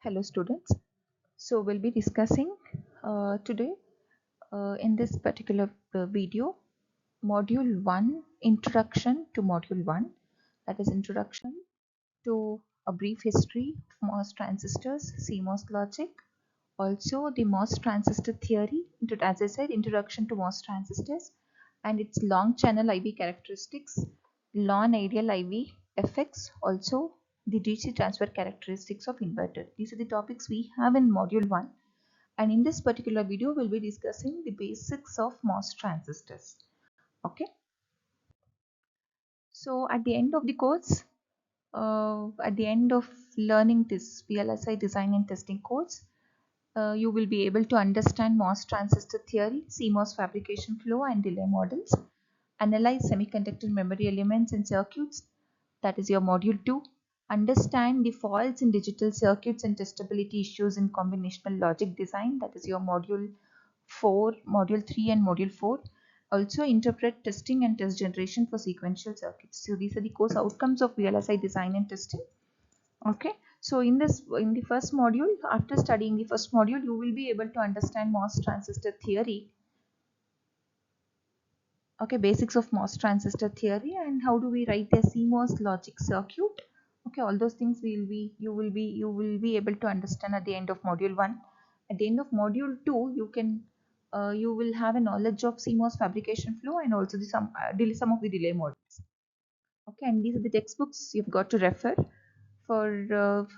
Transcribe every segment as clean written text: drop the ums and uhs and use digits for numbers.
Hello students. So we'll be discussing today in this particular video module 1, introduction to module 1, that is introduction to a brief history of MOS transistors, CMOS logic, also the MOS transistor theory, as I said, introduction to MOS transistors and its long channel IV characteristics, non-ideal IV effects, also the DC transfer characteristics of inverter. These are the topics we have in module 1, and in this particular video we'll be discussing the basics of MOS transistors. Okay, so at the end of the course, at the end of learning this VLSI design and testing course, you will be able to understand MOS transistor theory, CMOS fabrication flow and delay models, analyze semiconductor memory elements and circuits, that is your module 2, understand the faults in digital circuits and testability issues in combinational logic design, that is your module 4, module 3 and module 4, also interpret testing and test generation for sequential circuits. So these are the course outcomes of VLSI design and testing. Okay, so in the first module, after studying the first module, you will be able to understand MOS transistor theory. Okay, basics of MOS transistor theory and how do we write a CMOS logic circuit. Okay, all those things you will be able to understand at the end of module 1. At the end of module 2, you will have a knowledge of CMOS fabrication flow and also some of the delay models. Okay, and these are the textbooks you've got to refer for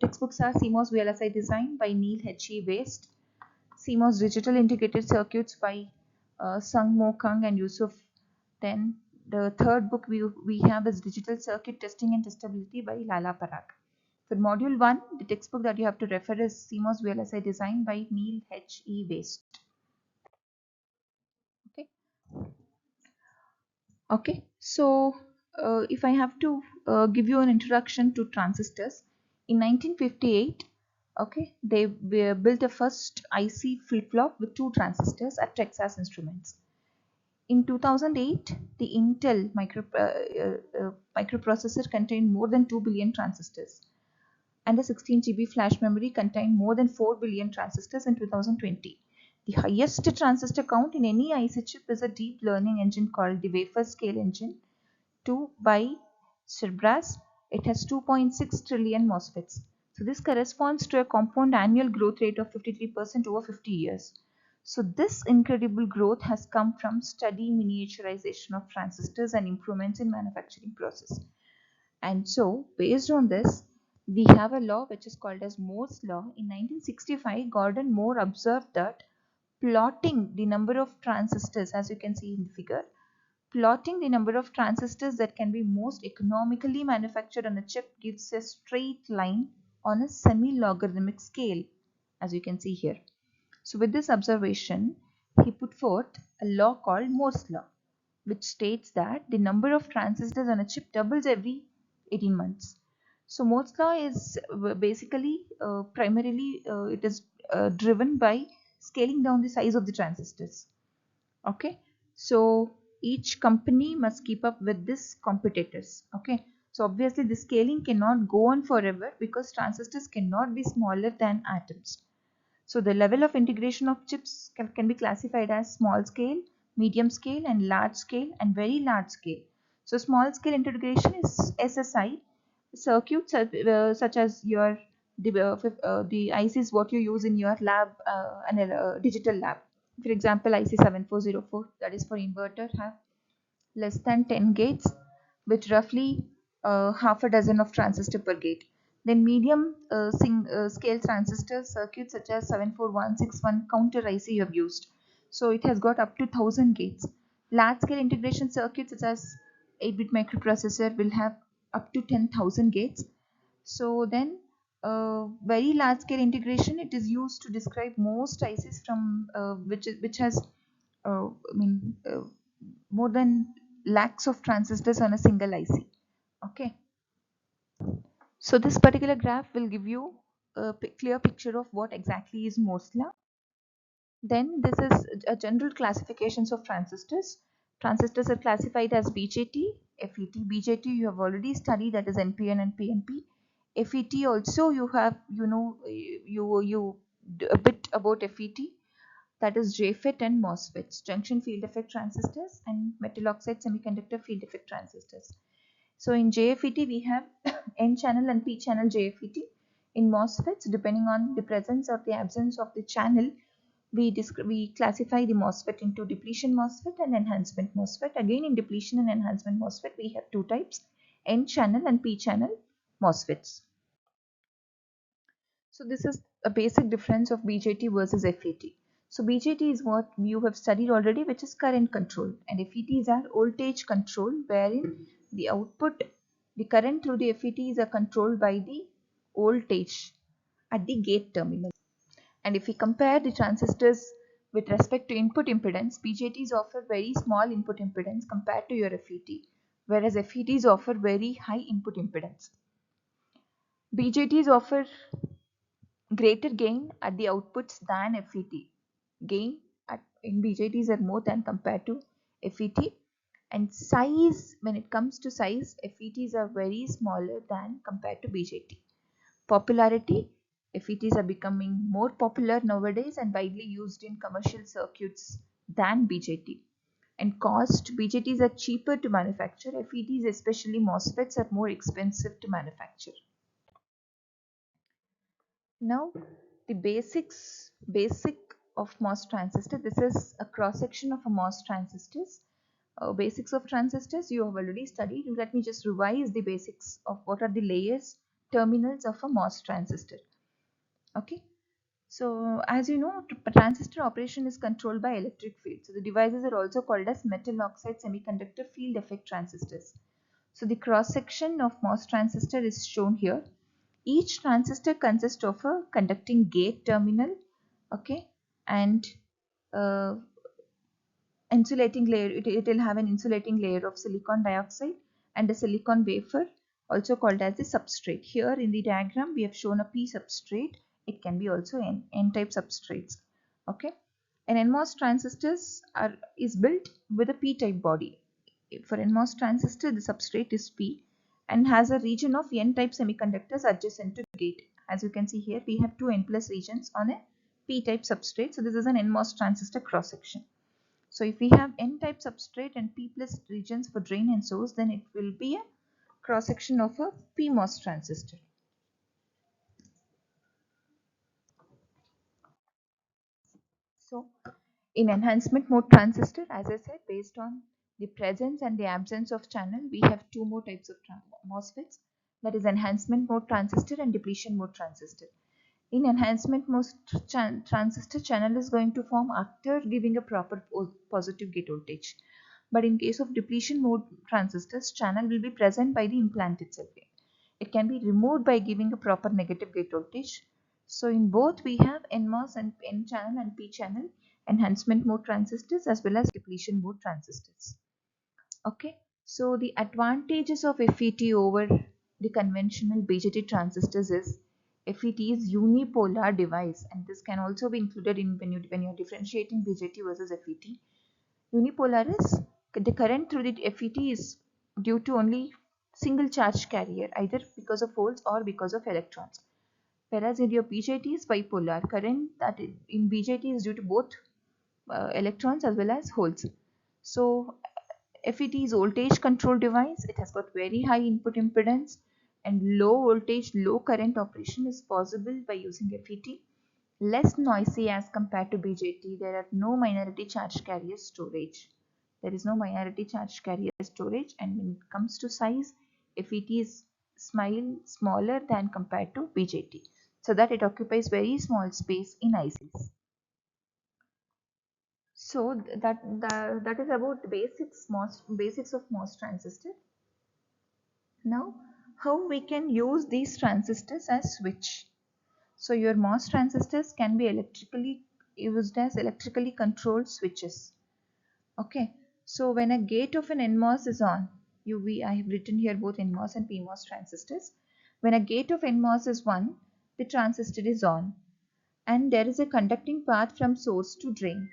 textbooks are CMOS VLSI Design by Neil H.E. Waste, CMOS Digital Integrated Circuits by Sung Mo Kang and Yusuf. Then the third book we have is Digital Circuit Testing and Testability by Lala Parag. For module 1, the textbook that you have to refer is CMOS VLSI Design by Neil H.E. Waste. Okay. Okay, so if I have to give you an introduction to transistors, in 1958, okay, they built a first IC flip-flop with 2 transistors at Texas Instruments. In 2008, the Intel microprocessor contained more than 2 billion transistors, and the 16 GB flash memory contained more than 4 billion transistors in 2020. The highest transistor count in any IC chip is a deep learning engine called the wafer scale engine 2 by Cerebras. It has 2.6 trillion MOSFETs. So this corresponds to a compound annual growth rate of 53% over 50 years. So this incredible growth has come from steady miniaturization of transistors and improvements in manufacturing process. And so based on this, we have a law which is called as Moore's law. In 1965, Gordon Moore observed that plotting the number of transistors, as you can see in the figure, plotting the number of transistors that can be most economically manufactured on a chip gives a straight line on a semi-logarithmic scale, as you can see here. So with this observation, he put forth a law called Moore's law, which states that the number of transistors on a chip doubles every 18 months. So Moore's law is basically primarily it is driven by scaling down the size of the transistors. Okay, so each company must keep up with this competitors. Okay, so obviously the scaling cannot go on forever because transistors cannot be smaller than atoms. So the level of integration of chips can be classified as small scale, medium scale and large scale and very large scale. So small scale integration is SSI. Circuits such as the ICs what you use in your lab and digital lab. For example, IC 7404, that is for inverter, have less than 10 gates with roughly half a dozen of transistor per gate. Then medium scale transistor circuits such as 74161 counter IC you have used. So it has got up to 1000 gates. Large scale integration circuits such as 8-bit microprocessor will have up to 10,000 gates. So then very large scale integration, it is used to describe most ICs from which has more than lakhs of transistors on a single IC. Okay, so this particular graph will give you a clear picture of what exactly is Moore's law. Then this is a general classifications of transistors. Transistors are classified as BJT, FET. BJT you have already studied, that is NPN and PNP. FET also you have, you a bit about FET, that is JFET and MOSFETs, junction field effect transistors, and metal oxide semiconductor field effect transistors. So in JFET we have N channel and P channel JFET. In MOSFETs, depending on the presence or the absence of the channel, we classify the MOSFET into depletion MOSFET and enhancement MOSFET. Again, in depletion and enhancement MOSFET, we have two types, N channel and P channel MOSFETs. So this is a basic difference of BJT versus FET. So BJT is what you have studied already, which is current control, and FETs are voltage control, wherein the output, the current through the FETs are controlled by the voltage at the gate terminal. And if we compare the transistors with respect to input impedance, BJTs offer very small input impedance compared to your FET, whereas FETs offer very high input impedance. BJTs offer greater gain at the outputs than FET. Gain in BJTs are more than compared to FET. And size, when it comes to size, FETs are very smaller than compared to BJT. Popularity, FETs are becoming more popular nowadays and widely used in commercial circuits than BJT. And cost, BJTs are cheaper to manufacture. FETs, especially MOSFETs, are more expensive to manufacture. Now, the basic of MOS transistor. This is a cross section of a MOS transistors. Basics of transistors you have already studied. Let me just revise the basics of what are the layers, terminals of a MOS transistor. Okay. So as you know, transistor operation is controlled by electric field. So the devices are also called as metal oxide semiconductor field effect transistors. So the cross section of MOS transistor is shown here. Each transistor consists of a conducting gate terminal, okay, and uh, insulating layer. It will have an insulating layer of silicon dioxide and a silicon wafer, also called as the substrate. Here in the diagram we have shown a P substrate. It can be also N-type substrates. Okay, an NMOS transistors is built with a P-type body. For NMOS transistor, the substrate is P and has a region of N-type semiconductors adjacent to gate. As you can see here, we have two N plus regions on a P-type substrate. So this is an NMOS transistor cross section. So if we have N-type substrate and P plus regions for drain and source, then it will be a cross section of a PMOS transistor. So in enhancement mode transistor, as I said, based on the presence and the absence of channel, we have two more types of MOSFETs, that is enhancement mode transistor and depletion mode transistor. In enhancement mode transistor, channel is going to form after giving a proper positive gate voltage. But in case of depletion mode transistors, channel will be present by the implant itself. It can be removed by giving a proper negative gate voltage. So in both we have NMOS and N channel and P channel enhancement mode transistors as well as depletion mode transistors. Okay, so the advantages of FET over the conventional BJT transistors is FET is unipolar device, and this can also be included in when you're differentiating BJT versus FET. Unipolar is the current through the FET is due to only single charge carrier, either because of holes or because of electrons. Whereas in your BJT is bipolar, current that in BJT is due to both electrons as well as holes. So FET is voltage control device. It has got very high input impedance and low voltage, low current operation is possible by using FET. Less noisy as compared to BJT. There are no minority charge carrier storage. There is no minority charge carrier storage, and when it comes to size, FET is smaller than compared to BJT, so that it occupies very small space in ICs. So that is about the basics of MOS transistor. Now, how we can use these transistors as switch? So your MOS transistors can be electrically used as electrically controlled switches. Okay. So when a gate of an NMOS is on, I have written here both NMOS and PMOS transistors. When a gate of NMOS is on, the transistor is on, and there is a conducting path from source to drain.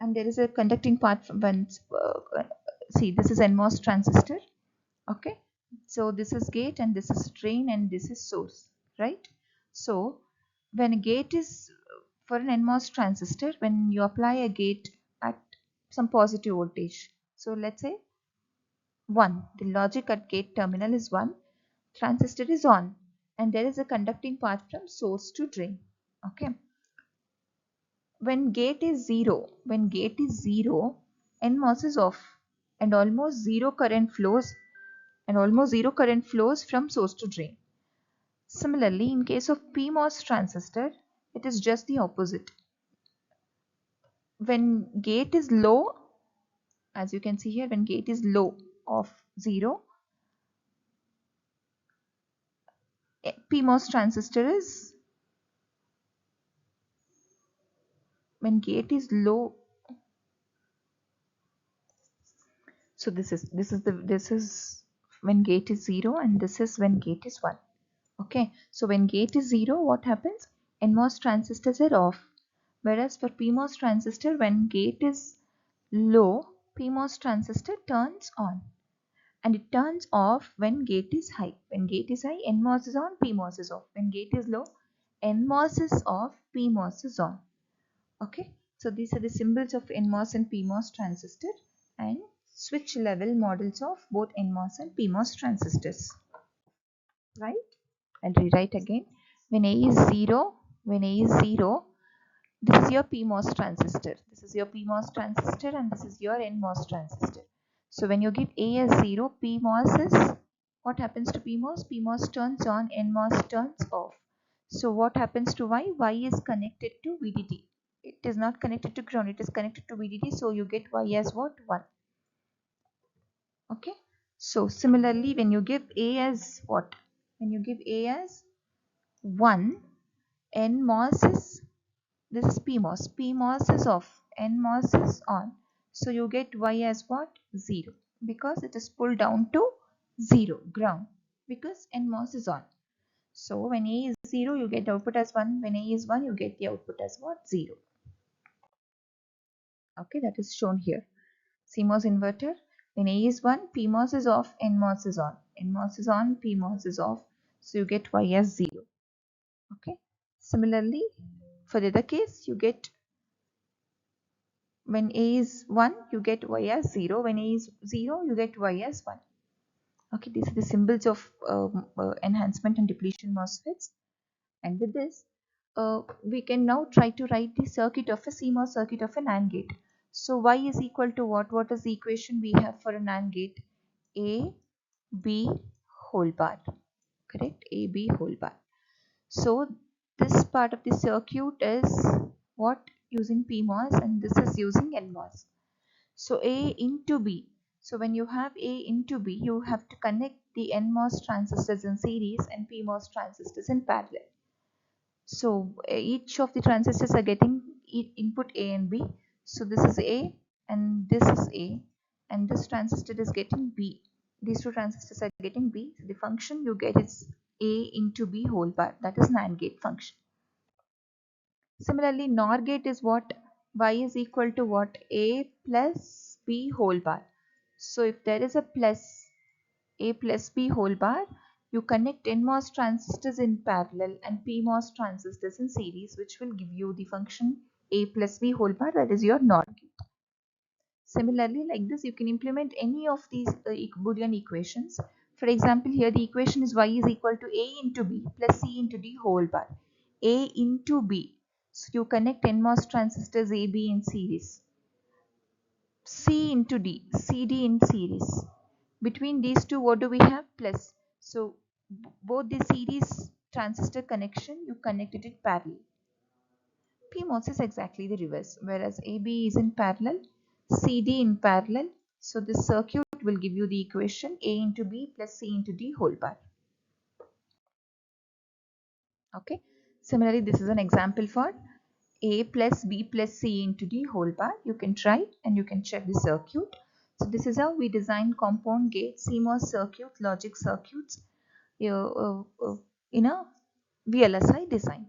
And there is a conducting path from see, this is NMOS transistor. Okay. So this is gate and this is drain and this is source, right? So when a gate is for an NMOS transistor, when you apply a gate at some positive voltage, so let's say 1, the logic at gate terminal is 1, transistor is on, and there is a conducting path from source to drain. Okay. When gate is 0, NMOS is off, and almost zero current flows from source to drain. Similarly, in case of PMOS transistor, it is just the opposite. When gate is low, as you can see here, when gate is low of 0, PMOS transistor is, when gate is low, so this is when gate is 0 and this is when gate is 1. Okay, so when gate is 0, what happens? NMOS transistors are off, whereas for PMOS transistor, when gate is low, PMOS transistor turns on, and it turns off when gate is high. When gate is high, NMOS is on, PMOS is off. When gate is low, NMOS is off, PMOS is on. Okay, so these are the symbols of NMOS and PMOS transistor and switch level models of both NMOS and PMOS transistors. Right? I'll rewrite again. When A is 0, this is your PMOS transistor. This is your PMOS transistor and this is your NMOS transistor. So when you give A as 0, PMOS is, what happens to PMOS? PMOS turns on, NMOS turns off. So what happens to Y? Y is connected to VDD. It is not connected to ground, it is connected to VDD. So you get Y as what? 1. Okay. So similarly, when you give A as what? When you give A as 1, NMOS is, this is PMOS. PMOS is off, NMOS is on. So you get Y as what? 0, because it is pulled down to 0, ground, because NMOS is on. So when A is 0, you get the output as 1. When A is 1, you get the output as what? 0. Okay, that is shown here. CMOS inverter, when A is 1, PMOS is off, NMOS is on. NMOS is on, PMOS is off. So you get Y as 0. Okay. Similarly, for the other case, you get, when A is 1, you get Y as 0. When A is 0, you get Y as 1. Okay, these are the symbols of enhancement and depletion MOSFETs. And with this, we can now try to write the circuit of a CMOS circuit of an AND gate. So Y is equal to what? What is the equation we have for an AND gate? A, B whole bar. Correct? A, B whole bar. So this part of the circuit is what? Using PMOS, and this is using NMOS. So A into B. So when you have A into B, you have to connect the NMOS transistors in series and PMOS transistors in parallel. So each of the transistors are getting input A and B. So this is A and this is A, and this transistor is getting B. These two transistors are getting B. So the function you get is A into B whole bar. That is NAND gate function. Similarly, NOR gate is what? Y is equal to what? A plus B whole bar. So if there is a plus A plus B whole bar, you connect NMOS transistors in parallel and PMOS transistors in series, which will give you the function A plus B whole bar, that is your NOR gate. Similarly, like this, you can implement any of these Boolean equations. For example, here the equation is Y is equal to A into B plus C into D whole bar. A into B. So you connect NMOS transistors A, B in series. C into D, CD in series. Between these two, what do we have? Plus. So both the series transistor connection, you connected it parallel. PMOS is exactly the reverse, whereas AB is in parallel, CD in parallel. So this circuit will give you the equation A into B plus C into D whole bar. Okay. Similarly, this is an example for A plus B plus C into D whole bar. You can try and you can check the circuit. So this is how we design compound gate CMOS circuit, logic circuits in a VLSI design.